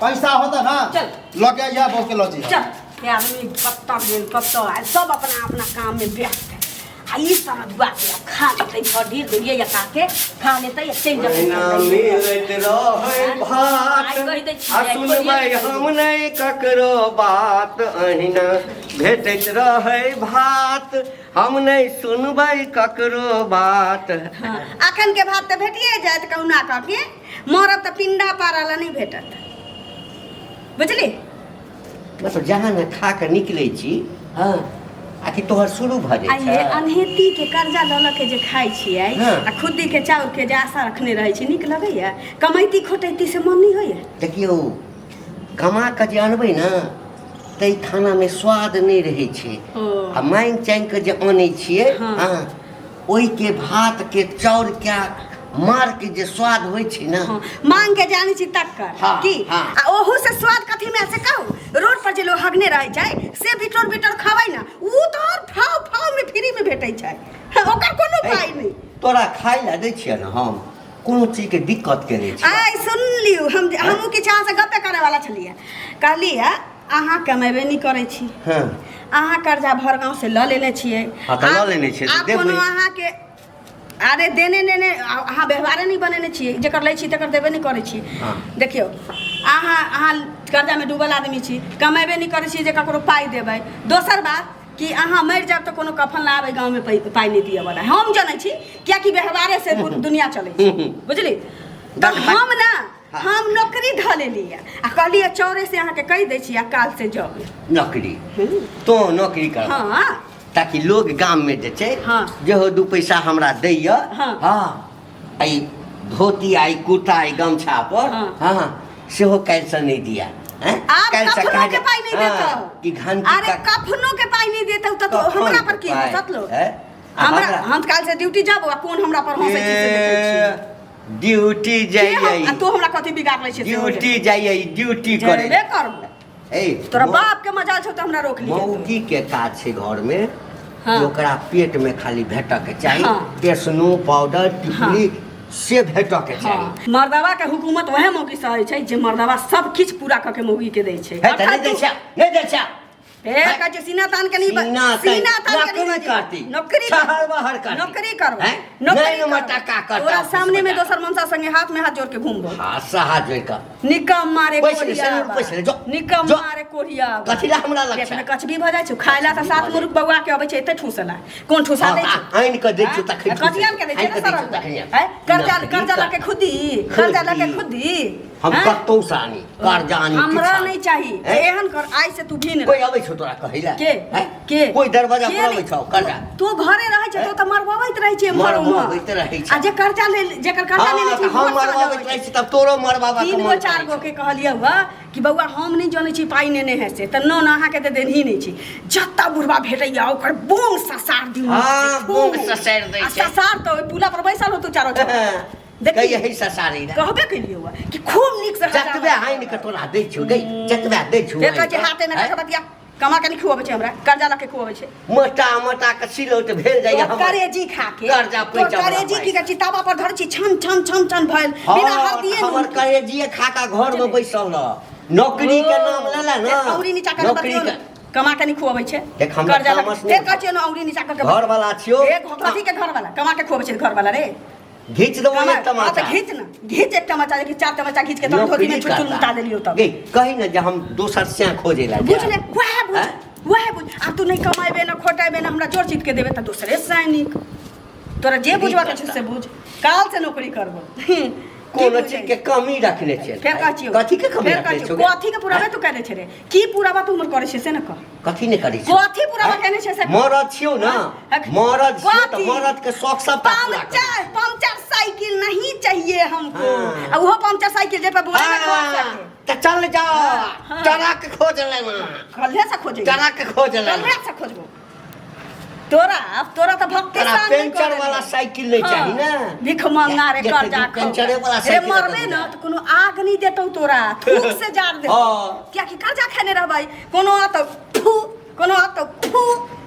पैसा होता ना चल लगे या बहुत के लॉजी चल आदमी कब तक आए सब अपना अपना काम में व्यस्त है आई समझ बात खा लेते थोड़ी दुनिया या काके खा लेते चल ना मिलत रहे भात आ सुनबै हम नहीं ककरो बात अहिना भेटत रहे भात हम नहीं सुनबै ककरो बात। अखन के भात तो भेटिए जाए कहुना के मरत तो पिंडा पाराला नहीं भेटत बुझली। मतलब जहाँ न खा के निकले छी हाँ आखिर तोहर शुरू भ जाय छै अनहेती के कर्जा ल ल के जे खाइ छियै आ खुदी के चाउर के जे आशा रखने रहै छी नीक लगैया कमैती खोटैती से मन नहीं होइया। देखियो कमा के जे अनबै न तै खाना में स्वाद नहीं रहे छै आ मांग चांग के जे आनै छियै हाँ ओई के भात के चाउर के मार के जे स्वाद होय छै ना मांग के जानी छी तक्कर की आ ओहू से स्वाद कथी में से कहू रोड पर जे लोग हगने रह जाय से बिटर बिटर खावै ना ऊ तो फाव फाव में फ्री में भेटै छै ओकर कोनो पाई नहीं। तोरा खाइ ला दै छियै ना हम कोनो चीज के दिक्कत करे छी आइ सुन लियौ हमहू के चाह से गप्पे करे वाला छलिए कहलिए अहाँ कमेबे नहीं करे छी हां अहाँ कर्जा भर गांव से ल लेने छियै हां त ल लेने छियै देबै कोनो अहाँ के अरे देने नेने अहाँ व्यवहारे नहीं बनेने छियै जेकर लै छी तकर देबे नहीं करे छी। देखियो अहाँ कर्जा में डूबल आदमी छी कमेबे नहीं करे छी जे ककरो पाई देबै। दोसर बात कि अहाँ मर जाब तो कोनो कफन ला आबै गांव में पाई नहीं दिए वाला हम जानै छी क्या कि व्यवहारे से दुनिया चलै छै बुझली। तो हम ना हम नौकरी ध लेलिए आ कहलिए चौरे से अहाँ के कहि दै छी आ काल से जाब नौकरी तो नौकरी कर हां ताकि लोग गांव में जे छै जे हो दू पैसा हमरा दैया हां आई धोती आई कुर्ता आई गमछा पर हां सेहो काल से नहीं दिया आप कफनों के पाई नहीं देता कि घंटी अरे कफनों के पाई नहीं देता तो हमरा पर की हंसत लो हमरा हम काल से ड्यूटी जाबो आ कोन हमरा पर हंसै छी से देखै छी ड्यूटी जाइए तो हमरा कथि बिगाड़ लै छी ड्यूटी जाइए ड्यूटी करे बे करब ए तोरा बाप के मजा छौ त हमरा रोक लिया मौगी के काज छै घर में ओकरा पेट में खाली भेटक के चाहिए टेस्नो पाउडर टिकली से भेटक के चाहिए। मर्दवा के हुकूमत वहे मौगी सहे छै जे मर्दवा सब किछ पूरा क के मौगी के दै छै नहीं दै छै ए का जे सीना तान के नहीं सीना तान के नहीं करती नौकरी शहर बाहर करती नौकरी करब नौकरी मटा का करता तोरा सामने में दोसर मनसा संगे हाथ में हाथ जोड़ के घूमबो हां हाथ जोड़ के निकम मारे कोरिया पैसे जो निकम मारे कोरिया कथिला हमरा लग छै कचबी भ जाय छै खाइला त सात मुर्ख बौआ के अबै छै एते ठूसला कोन ठूसा दै छै आइन के दै छै त कथियान के दै छै सरल कर्जा ला के खुदी कर्जा ला के खुदी हम कतौ सानी कर्जा आनी हमरा नहीं चाहिए एहन कर आई से तू भी कोई अबै छौ तोरा कहिला के कोई दरवाजा पर अबै छौ कर्जा तू घरे रहै छै तो मरवावैत रहै छै मरवावैत रहै छै आ जे कर्जा ले जेकर कर्जा लेने छै हम मरवावैत रहै छै तब तोरो मरवावा तीन गो चार गो के कहलियै हुआ कि बौआ हम नहीं जानै छी पाई नेने है से त न अहाँ के त देनही नहीं छी जत्ता बुढ़वा भेटैया ओकर बोंग ससार दिउ हां बोंग ससार दै छै ससार तो पुला पर बैसल हो तू चारो देखै यही ससारी रे कहबे कइलिए हुआ कि खूब निक से जतबे हाइन के तोरा दै छौ गई जतबे दै छौ देखै छै हाथे में बतिया कमा के नहीं खुआबै छै हमरा कर्जा ला के खुआबै छै मोटा मोटा के सिलौट भेल जाय हम करेजी खा के कर्जा पैसा करेजी की चितावा पर धर छी छन छन छन छन भइल बिना हरदिए हमर करेजी खा का घर में बैसल रह नौकरी के नाम लेला ना औरी नीचा कर बतियो कमा के नहीं खुआबै छै देख हम कर्जा देख कहै छै न औरी नीचा कर घर वाला छियो एक कथि के घर वाला कमा के खुआबै छै घर वाला रे घीच दो एक टमाटर घीच ना घीच एक टमाटर के चार टमाटर घीच के तब धोती में छुटुल उठा देलियो तब कहि न जे हम दोसर से खोजे ला बुझ ले वह बुझ आ तू नहीं कमाइबे ना खोटाइबे ना हमरा जोर चीत के देबे त दूसरे सैनिक तोरा जे बुझवा के से बुझ काल से नौकरी करबो कोनो चीज के कमी रखने छै फेर कहचियो कथि के कमी रखने छै कथि के पुराबे तू कहले छै रे की पुराबा तू उमर करे छै से न कह कथि ने करै छै कथि पुराबा कहने छै से मरद छियो ना मरद छियो त मरद के शौक सब पंचर साइकिल नहीं चाहिए हमको अब वो पंचर साइकिल जे पे बोले ना खोज सके त चल जा ट्रक खोज लेना कल्हे से खोजे ट्रक खोज लेना कल्हे से खोजबो तोरा तो भक्ति पेंचर वाला साइकिल नहीं चाहिए ना भिख मांगा रे कर्जा पेंचर वाला साइकिल रे मरबे ना तो कोनो आग नहीं देतौ तोरा थूक से जार दे क्या कि कर्जा खाने रहबै कोनो आ तो कोनो आ तो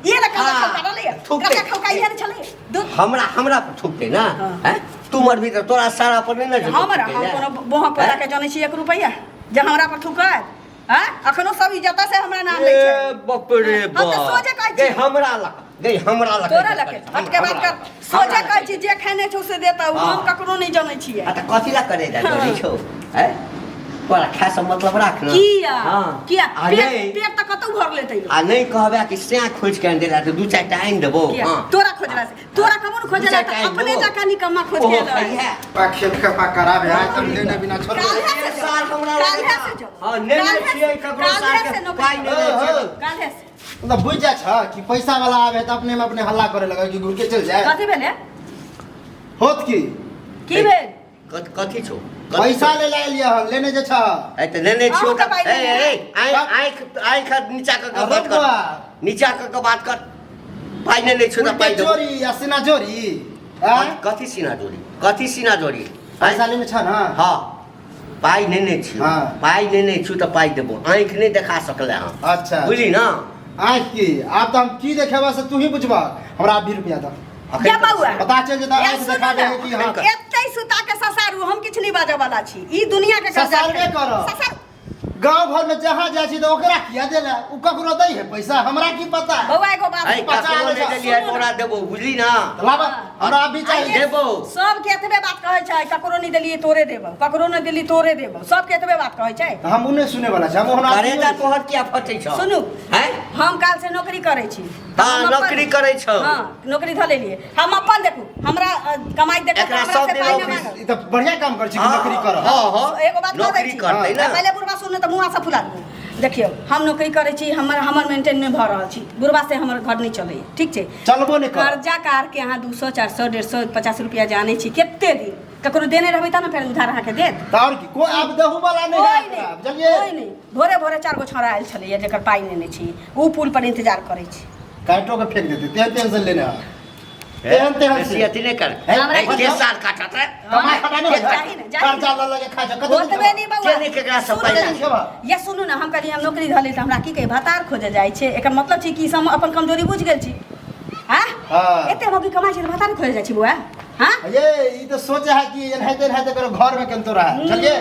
ये ना कर्जा ले कर्जा खौकाई है चले हमरा थूकते ना हैं तू मरबी तो तोरा सारा पर नहीं ना हमरा हम कोनो बोहा पड़ा के जाने छी 1 रुपया जे हमरा पर थूकै हां अखनो सब इज्जत से हमरा नाम लै छै बाप रे हम तो सोचे कहै छी गई हमरा ला तोरा लके हटके बात कर सोचे कहै छी जे खाने छौ से देता हम ककरो नहीं जानै छियै आ त कथि ला करे जा डरै छौ हैं तोरा खाय से मतलब राख न किया पेट त कतौ भर लेतै आ नहीं कहबे कि से खोज के देला त दू चार टा आइन देबो हां तोरा खोजला से तोरा कमन खोजला त अपने जका निकम्मा खोज के ला पा खेत के पा कराबे आ तुम देने बिना छोड़ साल हमरा हां नहीं छियै ककरो साल के पाई नहीं छै काल्हे से मतलब बुझ जा छ कि पैसा वाला आवे त अपने में अपने हल्ला करे लगे कि घुर के चल जाए कथि भेले होत की भेल कथि छौ पैसा ले लिया लेने जे छ ए त लेने छियो त आँख नीचा क बात कर नीचा क बात कर पाई नहीं छु त पाई दो चोरी या सीना चोरी कथि सीना जोड़ी पैसा लेने छ ना हां पाई नहीं छु हाँ। पाई नहीं छु त पाई देबो आँख नहीं देखा सकले हम अच्छा बुझली ना आँख की आप तो हम की देखेबा से तू ही बुझबा हमरा 20 रुपया दो क्या बाबुआ पता चल जेता आँख देखा दे कि हां एतै सुता के ससारू हम किछ नहीं बाजे वाला छी ई दुनिया के ससारबे करो गांव भर में जहां जाय छी तो ओकरा किया देला उ ककरो दै है पैसा हमरा की पता बौआ एगो बात आई ककरो नहीं देलिए तोरा देबो बुझली ना लाबा हमरा अभी चाहिए देबो सब के एतबे बात कहै छै ककरो नहीं देलिए तोरे देबो ककरो नहीं देली तोरे देबो सब के एतबे बात कहै छै हम उन्हें सुने वाला छै हम हमरा अरे ता तोहर क्या फटै छ सुनू हैं हम काल से नौकरी करै छी हां नौकरी करै छ हां नौकरी ध लेलिए हम अपन देखू हमरा कमाई देखू एकरा हमरा सब से दिन पाई ऑफिस ना ई तो बढ़िया काम कर छी कि नौकरी कर हां हां एगो बात नौकरी करतै ना पहले बुढ़वा सुनने तो मुंह से फुला दू देखियो हम नौकरी करे छी हमर मेंटेन में भ रहल छी बुढ़वा से हमर घर नहीं चले ठीक छै चलबो नहीं कर कर्जा कार के यहाँ 200 400 150 50 रुपया जाने छी केते दिन ककरो देने रहबै त ना फेर उधार अहाँ के देत त और की कोई आप देहु वाला नहीं है चलिए कोई नहीं भोरे भोरे 4 गो छोरा आयल छले जेकर पाई लेने छी उ पुल पर इंतजार करे छी काटो के फेंक देते तेल टेंशन लेने तेहन से अथी नहीं कर के साल काटत है कमाई खटा नहीं जाही ना, जाही कर्जा ल लगे खा जा ओतबे नहीं बउआ केने केकरा सब पाई ये सुनू ना हम कहली हम नौकरी धले त हमरा की कहे भतार खोजे जाय छै एकर मतलब छै कि हम अपन कमजोरी बुझ गेल छी हां हां एते हम की कमाई छै भतार खोजे जाय छी बुआ हां ये ई तो सोचे है कि एनहाइते करो घर में केन तो रहा चलिए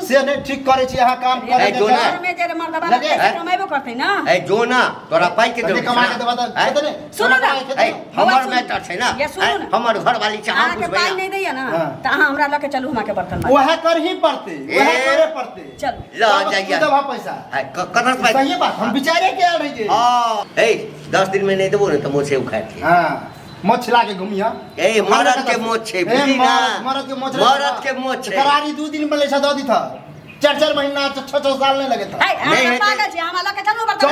से नहीं ठीक करे छी यहां काम करे के घर में जे मर्दबा कमाइबो करतै ना ए जो ना तोरा पाई के दे कमा के देबा त ने सुनो ना हमर मैटर छै ना हमर घर वाली चाह अहाँ के पाई नहीं दैया ना त अहाँ हमरा लके चलू हमरा के बर्तन मार वह कर ही पड़ते वह करे पड़ते चल ल जाइए दबा पैसा कदर पाई सही बात हम विचारे के आ रही है हां ए 10 दिन में नहीं देबो ना त मोछे उखाड़ के हां मोछ ला के घुमिया ए मरद के मोछ छै बुझली ना मरद के मोछ छै करारी 2 दिन में लेछा द दी था 4 महीना 6 साल नहीं लगे था नहीं पागल छी हमरा लके चलू बर्तन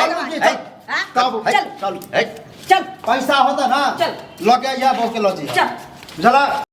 चल चल पैसा होता ना चल लगे या बहु के लजी चल चला